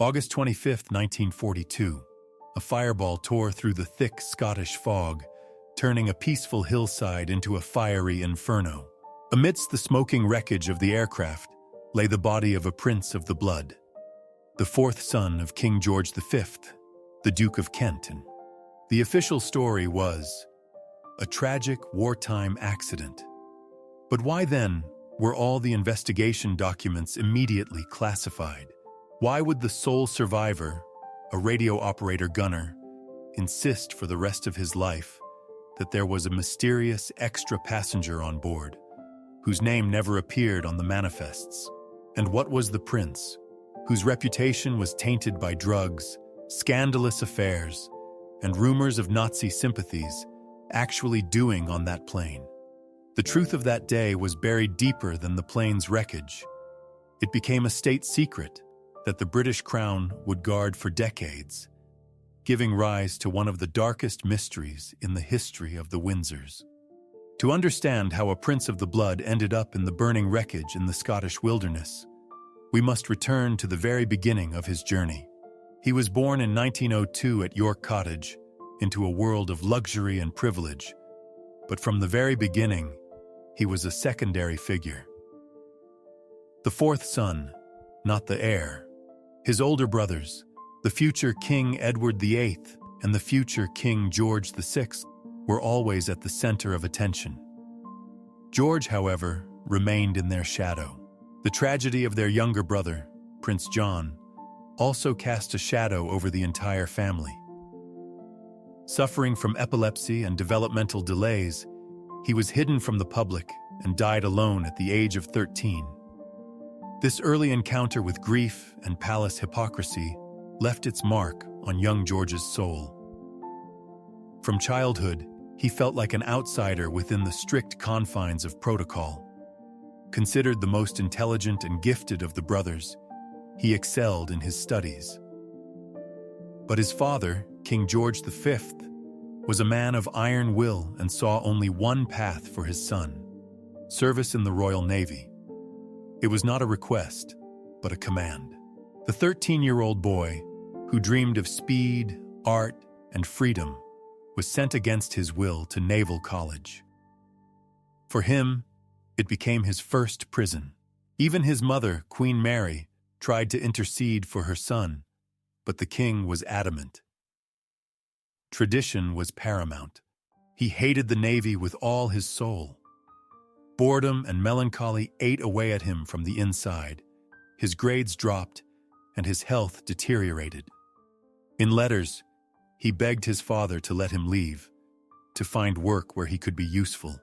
August 25, 1942, a fireball tore through the thick Scottish fog, turning a peaceful hillside into a fiery inferno. Amidst the smoking wreckage of the aircraft lay the body of a prince of the blood, the fourth son of King George V, the Duke of Kent. The official story was a tragic wartime accident. But why then were all the investigation documents immediately classified? Why would the sole survivor, a radio operator gunner, insist for the rest of his life that there was a mysterious extra passenger on board, whose name never appeared on the manifests? And what was the prince, whose reputation was tainted by drugs, scandalous affairs, and rumors of Nazi sympathies, actually doing on that plane? The truth of that day was buried deeper than the plane's wreckage. It became a state secret that the British Crown would guard for decades, giving rise to one of the darkest mysteries in the history of the Windsors. To understand how a prince of the blood ended up in the burning wreckage in the Scottish wilderness, we must return to the very beginning of his journey. He was born in 1902 at York Cottage into a world of luxury and privilege, but from the very beginning, he was a secondary figure. The fourth son, not the heir. His older brothers, the future King Edward VIII and the future King George VI, were always at the center of attention. George, however, remained in their shadow. The tragedy of their younger brother, Prince John, also cast a shadow over the entire family. Suffering from epilepsy and developmental delays, he was hidden from the public and died alone at the age of 13. This early encounter with grief and palace hypocrisy left its mark on young George's soul. From childhood, he felt like an outsider within the strict confines of protocol. Considered the most intelligent and gifted of the brothers, he excelled in his studies. But his father, King George V, was a man of iron will and saw only one path for his son: service in the Royal Navy. It was not a request, but a command. The 13-year-old boy, who dreamed of speed, art, and freedom, was sent against his will to Naval College. For him, it became his first prison. Even his mother, Queen Mary, tried to intercede for her son, but the king was adamant. Tradition was paramount. He hated the Navy with all his soul. Boredom and melancholy ate away at him from the inside. His grades dropped, and his health deteriorated. In letters, he begged his father to let him leave, to find work where he could be useful.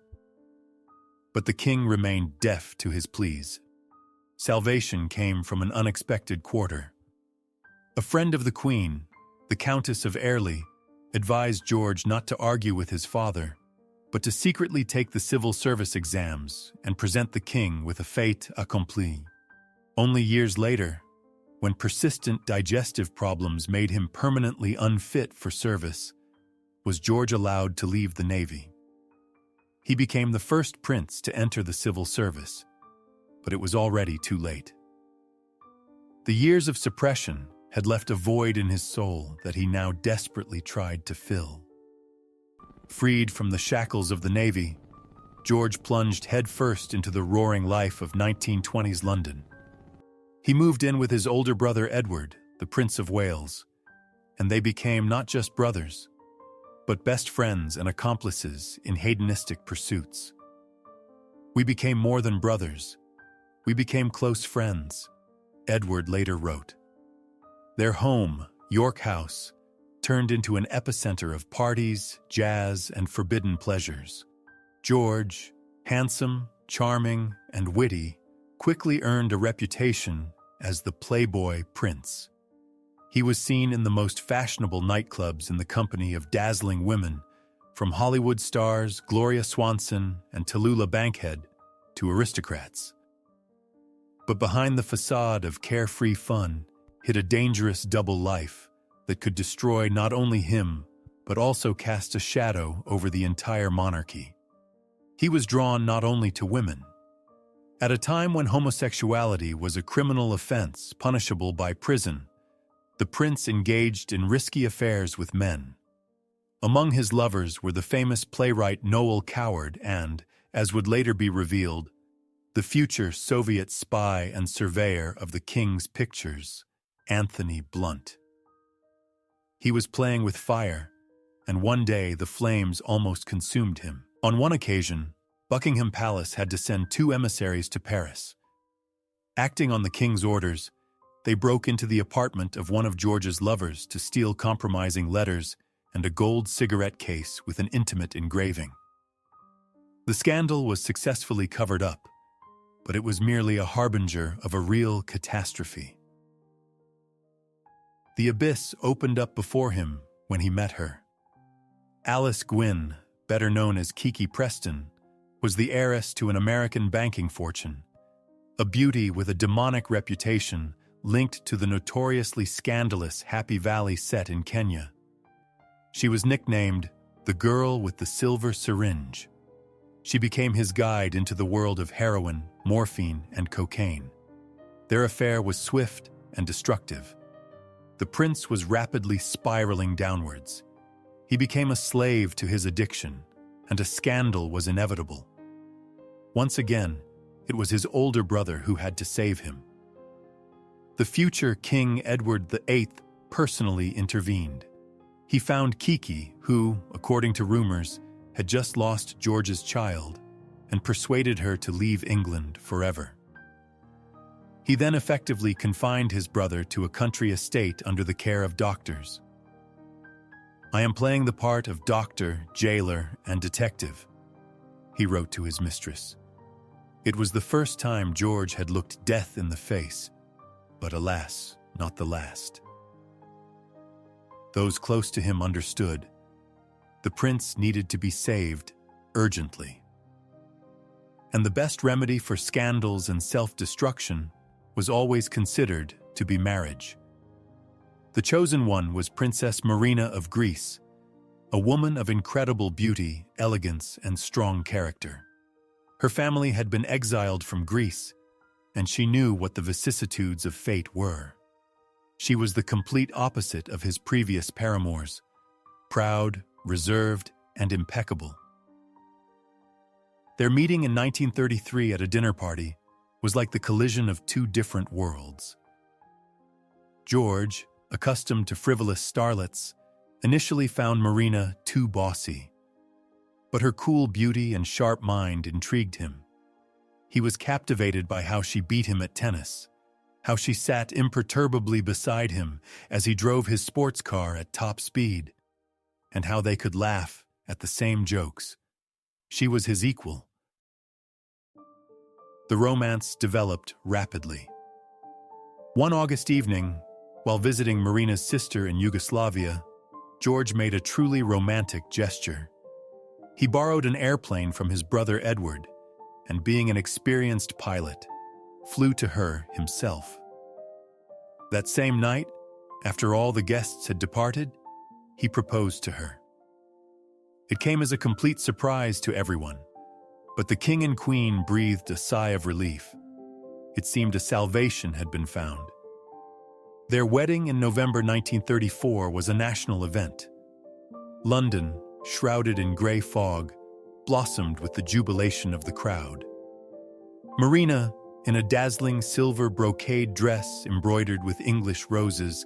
But the king remained deaf to his pleas. Salvation came from an unexpected quarter. A friend of the queen, the Countess of Airlie, advised George not to argue with his father, but to secretly take the civil service exams and present the king with a fait accompli. Only years later, when persistent digestive problems made him permanently unfit for service, was George allowed to leave the Navy. He became the first prince to enter the civil service, but it was already too late. The years of suppression had left a void in his soul that he now desperately tried to fill. Freed from the shackles of the Navy, George plunged headfirst into the roaring life of 1920s London. He moved in with his older brother Edward, the Prince of Wales, and they became not just brothers, but best friends and accomplices in hedonistic pursuits. "We became more than brothers. We became close friends," Edward later wrote. Their home, York House, turned into an epicenter of parties, jazz, and forbidden pleasures. George, handsome, charming, and witty, quickly earned a reputation as the Playboy Prince. He was seen in the most fashionable nightclubs in the company of dazzling women, from Hollywood stars Gloria Swanson and Tallulah Bankhead to aristocrats. But behind the facade of carefree fun hid a dangerous double life that could destroy not only him, but also cast a shadow over the entire monarchy. He was drawn not only to women. At a time when homosexuality was a criminal offense punishable by prison, the prince engaged in risky affairs with men. Among his lovers were the famous playwright Noel Coward and, as would later be revealed, the future Soviet spy and surveyor of the king's pictures, Anthony Blunt. He was playing with fire, and one day the flames almost consumed him. On one occasion, Buckingham Palace had to send 2 emissaries to Paris. Acting on the king's orders, they broke into the apartment of one of George's lovers to steal compromising letters and a gold cigarette case with an intimate engraving. The scandal was successfully covered up, but it was merely a harbinger of a real catastrophe. The abyss opened up before him when he met her. Alice Gwynne, better known as Kiki Preston, was the heiress to an American banking fortune, a beauty with a demonic reputation linked to the notoriously scandalous Happy Valley set in Kenya. She was nicknamed the Girl with the Silver Syringe. She became his guide into the world of heroin, morphine, and cocaine. Their affair was swift and destructive. The prince was rapidly spiraling downwards. He became a slave to his addiction, and a scandal was inevitable. Once again, it was his older brother who had to save him. The future King Edward VIII personally intervened. He found Kiki, who, according to rumors, had just lost George's child, and persuaded her to leave England forever. He then effectively confined his brother to a country estate under the care of doctors. "I am playing the part of doctor, jailer, and detective," he wrote to his mistress. It was the first time George had looked death in the face, but alas, not the last. Those close to him understood. The prince needed to be saved urgently. And the best remedy for scandals and self-destruction was always considered to be marriage. The chosen one was Princess Marina of Greece, a woman of incredible beauty, elegance, and strong character. Her family had been exiled from Greece, and she knew what the vicissitudes of fate were. She was the complete opposite of his previous paramours, proud, reserved, and impeccable. Their meeting in 1933 at a dinner party was like the collision of 2 different worlds. George, accustomed to frivolous starlets, initially found Marina too bossy. But her cool beauty and sharp mind intrigued him. He was captivated by how she beat him at tennis, how she sat imperturbably beside him as he drove his sports car at top speed, and how they could laugh at the same jokes. She was his equal. The romance developed rapidly. One August evening, while visiting Marina's sister in Yugoslavia, George made a truly romantic gesture. He borrowed an airplane from his brother Edward, and being an experienced pilot, flew to her himself. That same night, after all the guests had departed, he proposed to her. It came as a complete surprise to everyone, but the king and queen breathed a sigh of relief. It seemed a salvation had been found. Their wedding in November 1934 was a national event. London, shrouded in grey fog, blossomed with the jubilation of the crowd. Marina, in a dazzling silver brocade dress embroidered with English roses,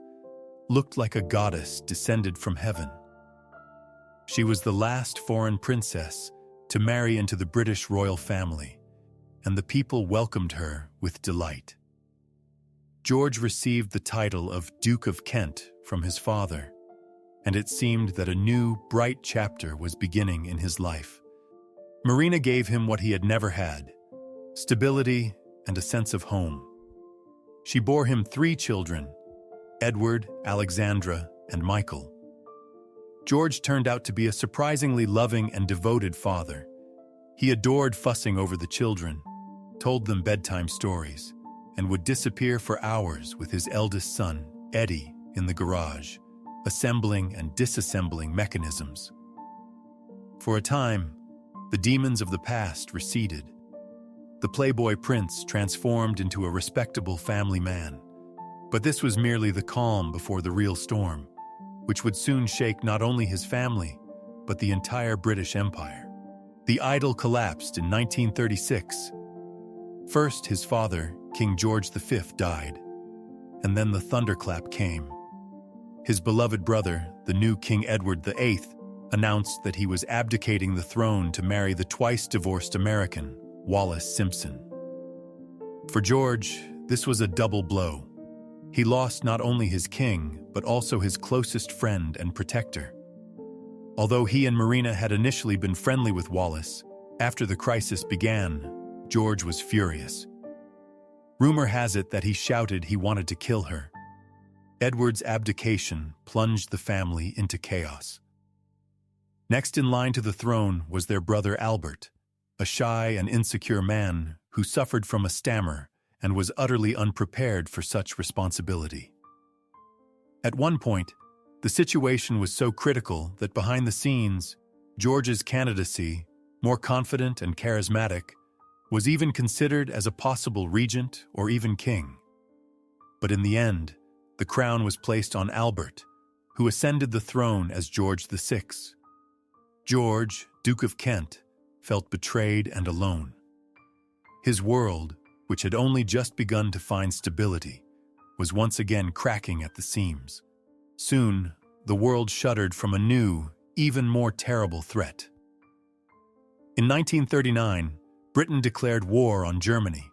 looked like a goddess descended from heaven. She was the last foreign princess to marry into the British royal family, and the people welcomed her with delight. George received the title of Duke of Kent from his father, and it seemed that a new, bright chapter was beginning in his life. Marina gave him what he had never had: stability and a sense of home. She bore him 3 children: Edward, Alexandra, and Michael. George turned out to be a surprisingly loving and devoted father. He adored fussing over the children, told them bedtime stories, and would disappear for hours with his eldest son, Eddie, in the garage, assembling and disassembling mechanisms. For a time, the demons of the past receded. The playboy prince transformed into a respectable family man. But this was merely the calm before the real storm, which would soon shake not only his family, but the entire British Empire. The idol collapsed in 1936. First, his father, King George V, died, and then the thunderclap came. His beloved brother, the new King Edward VIII, announced that he was abdicating the throne to marry the twice-divorced American, Wallis Simpson. For George, this was a double blow. He lost not only his king, but also his closest friend and protector. Although he and Marina had initially been friendly with Wallis, after the crisis began, George was furious. Rumor has it that he shouted he wanted to kill her. Edward's abdication plunged the family into chaos. Next in line to the throne was their brother Albert, a shy and insecure man who suffered from a stammer and was utterly unprepared for such responsibility. At one point, the situation was so critical that behind the scenes, George's candidacy, more confident and charismatic, was even considered as a possible regent or even king. But in the end, the crown was placed on Albert, who ascended the throne as George VI. George, Duke of Kent, felt betrayed and alone. His world, which had only just begun to find stability, was once again cracking at the seams. Soon, the world shuddered from a new, even more terrible threat. In 1939, Britain declared war on Germany.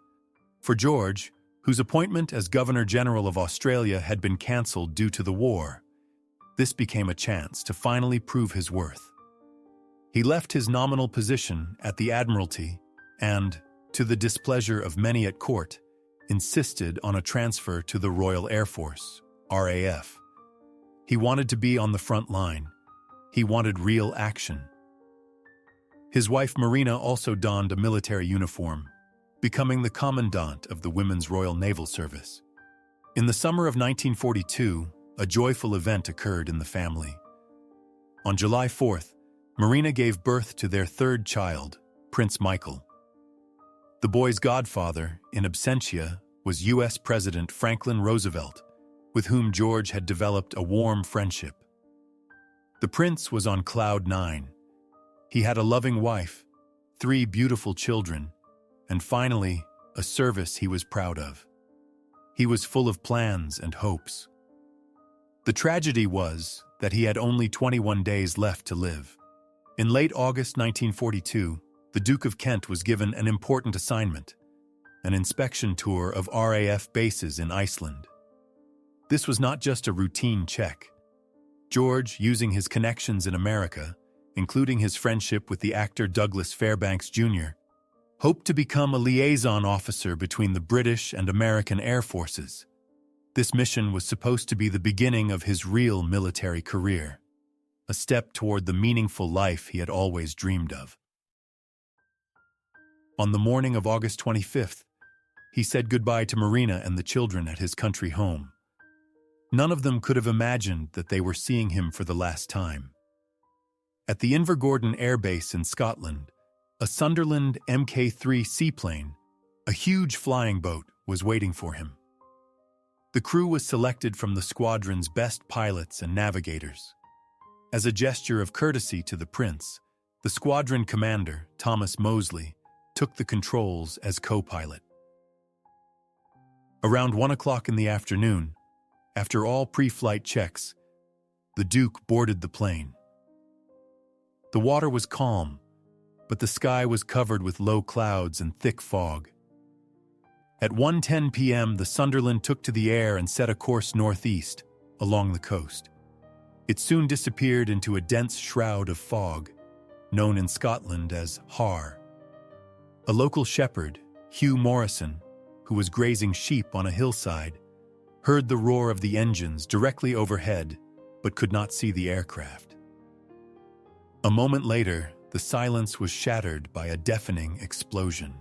For George, whose appointment as Governor-General of Australia had been cancelled due to the war, this became a chance to finally prove his worth. He left his nominal position at the Admiralty and, to the displeasure of many at court, insisted on a transfer to the Royal Air Force, RAF. He wanted to be on the front line. He wanted real action. His wife Marina also donned a military uniform, becoming the commandant of the Women's Royal Naval Service. In the summer of 1942, a joyful event occurred in the family. On July 4th, Marina gave birth to their third child, Prince Michael. The boy's godfather, in absentia, was U.S. President Franklin Roosevelt, with whom George had developed a warm friendship. The prince was on cloud nine. He had a loving wife, 3 beautiful children, and finally, a service he was proud of. He was full of plans and hopes. The tragedy was that he had only 21 days left to live. In late August 1942, the Duke of Kent was given an important assignment, an inspection tour of RAF bases in Iceland. This was not just a routine check. George, using his connections in America, including his friendship with the actor Douglas Fairbanks Jr., hoped to become a liaison officer between the British and American Air Forces. This mission was supposed to be the beginning of his real military career, a step toward the meaningful life he had always dreamed of. On the morning of August 25th, he said goodbye to Marina and the children at his country home. None of them could have imagined that they were seeing him for the last time. At the Invergordon Air Base in Scotland, a Sunderland Mk3 seaplane, a huge flying boat, was waiting for him. The crew was selected from the squadron's best pilots and navigators. As a gesture of courtesy to the prince, the squadron commander, Thomas Mosley, took the controls as co-pilot. Around 1 o'clock in the afternoon, after all pre-flight checks, the Duke boarded the plane. The water was calm, but the sky was covered with low clouds and thick fog. At 1:10 p.m., the Sunderland took to the air and set a course northeast, along the coast. It soon disappeared into a dense shroud of fog, known in Scotland as Har. A local shepherd, Hugh Morrison, who was grazing sheep on a hillside, heard the roar of the engines directly overhead, but could not see the aircraft. A moment later, the silence was shattered by a deafening explosion.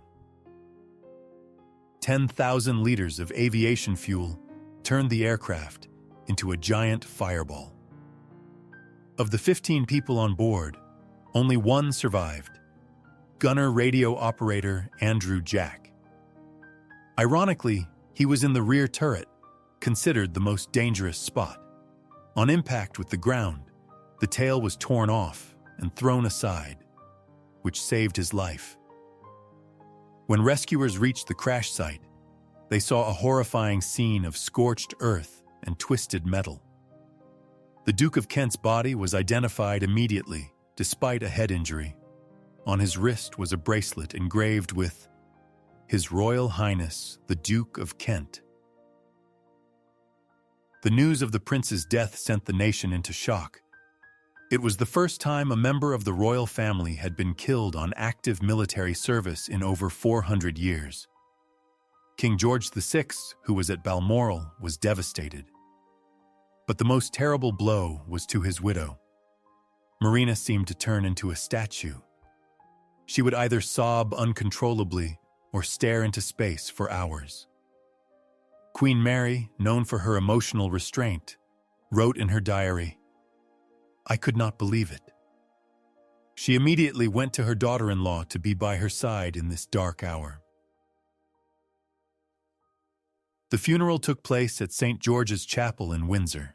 10,000 liters of aviation fuel turned the aircraft into a giant fireball. Of the 15 people on board, only one survived: gunner radio operator Andrew Jack. Ironically, he was in the rear turret, considered the most dangerous spot. On impact with the ground, the tail was torn off and thrown aside, which saved his life. When rescuers reached the crash site, they saw a horrifying scene of scorched earth and twisted metal. The Duke of Kent's body was identified immediately, despite a head injury. On his wrist was a bracelet engraved with His Royal Highness, the Duke of Kent. The news of the prince's death sent the nation into shock. It was the first time a member of the royal family had been killed on active military service in over 400 years. King George VI, who was at Balmoral, was devastated. But the most terrible blow was to his widow. Marina seemed to turn into a statue. She would either sob uncontrollably or stare into space for hours. Queen Mary, known for her emotional restraint, wrote in her diary, "I could not believe it." She immediately went to her daughter-in-law to be by her side in this dark hour. The funeral took place at St. George's Chapel in Windsor.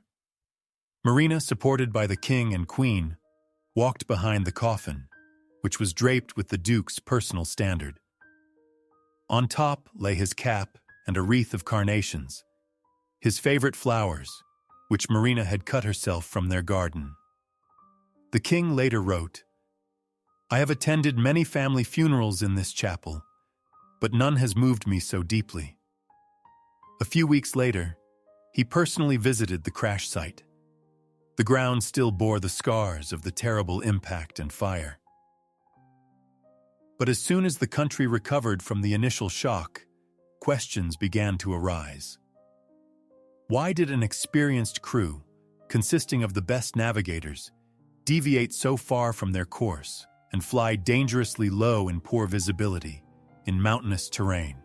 Marina, supported by the King and Queen, walked behind the coffin, which was draped with the Duke's personal standard. On top lay his cap and a wreath of carnations, his favorite flowers, which Marina had cut herself from their garden. The King later wrote, "I have attended many family funerals in this chapel, but none has moved me so deeply." A few weeks later, he personally visited the crash site. The ground still bore the scars of the terrible impact and fire. But as soon as the country recovered from the initial shock, questions began to arise. Why did an experienced crew, consisting of the best navigators, deviate so far from their course and fly dangerously low in poor visibility in mountainous terrain?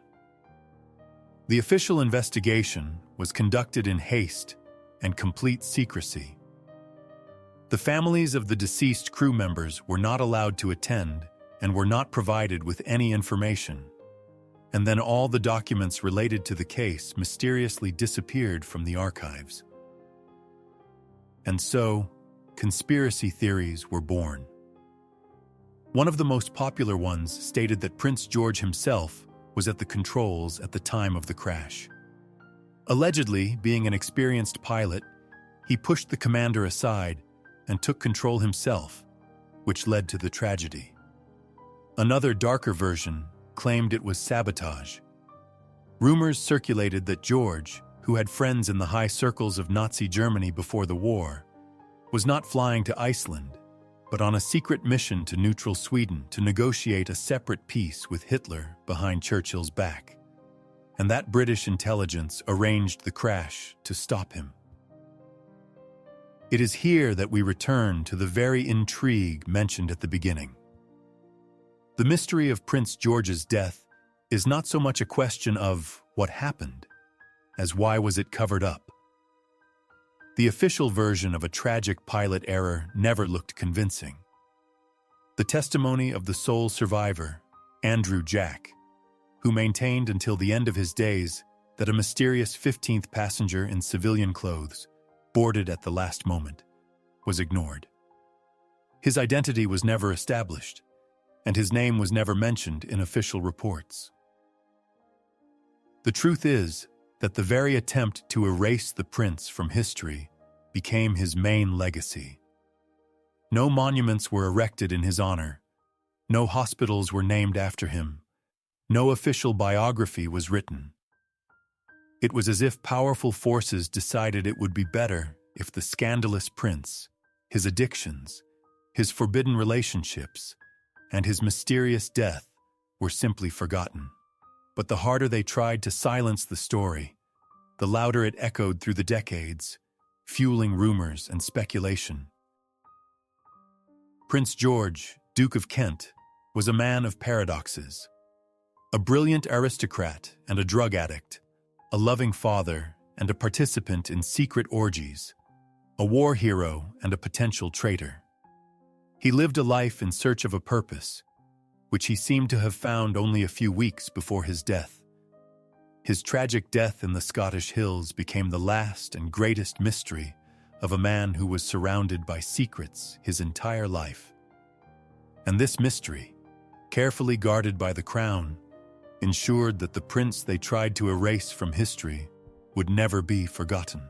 The official investigation was conducted in haste and complete secrecy. The families of the deceased crew members were not allowed to attend and were not provided with any information. And then all the documents related to the case mysteriously disappeared from the archives. And so, conspiracy theories were born. One of the most popular ones stated that Prince George himself was at the controls at the time of the crash. Allegedly, being an experienced pilot, he pushed the commander aside and took control himself, which led to the tragedy. Another darker version claimed it was sabotage. Rumors circulated that George, who had friends in the high circles of Nazi Germany before the war, was not flying to Iceland, but on a secret mission to neutral Sweden to negotiate a separate peace with Hitler behind Churchill's back. And that British intelligence arranged the crash to stop him. It is here that we return to the very intrigue mentioned at the beginning. The mystery of Prince George's death is not so much a question of what happened, as why was it covered up. The official version of a tragic pilot error never looked convincing. The testimony of the sole survivor, Andrew Jack, who maintained until the end of his days that a mysterious 15th passenger in civilian clothes, boarded at the last moment, was ignored. His identity was never established, and his name was never mentioned in official reports. The truth is that the very attempt to erase the prince from history became his main legacy. No monuments were erected in his honor, no hospitals were named after him, no official biography was written. It was as if powerful forces decided it would be better if the scandalous prince, his addictions, his forbidden relationships, and his mysterious death were simply forgotten. But the harder they tried to silence the story, the louder it echoed through the decades, fueling rumors and speculation. Prince George, Duke of Kent, was a man of paradoxes. A brilliant aristocrat and a drug addict, a loving father and a participant in secret orgies, a war hero and a potential traitor. He lived a life in search of a purpose, which he seemed to have found only a few weeks before his death. His tragic death in the Scottish hills became the last and greatest mystery of a man who was surrounded by secrets his entire life. And this mystery, carefully guarded by the crown, ensured that the prince they tried to erase from history would never be forgotten.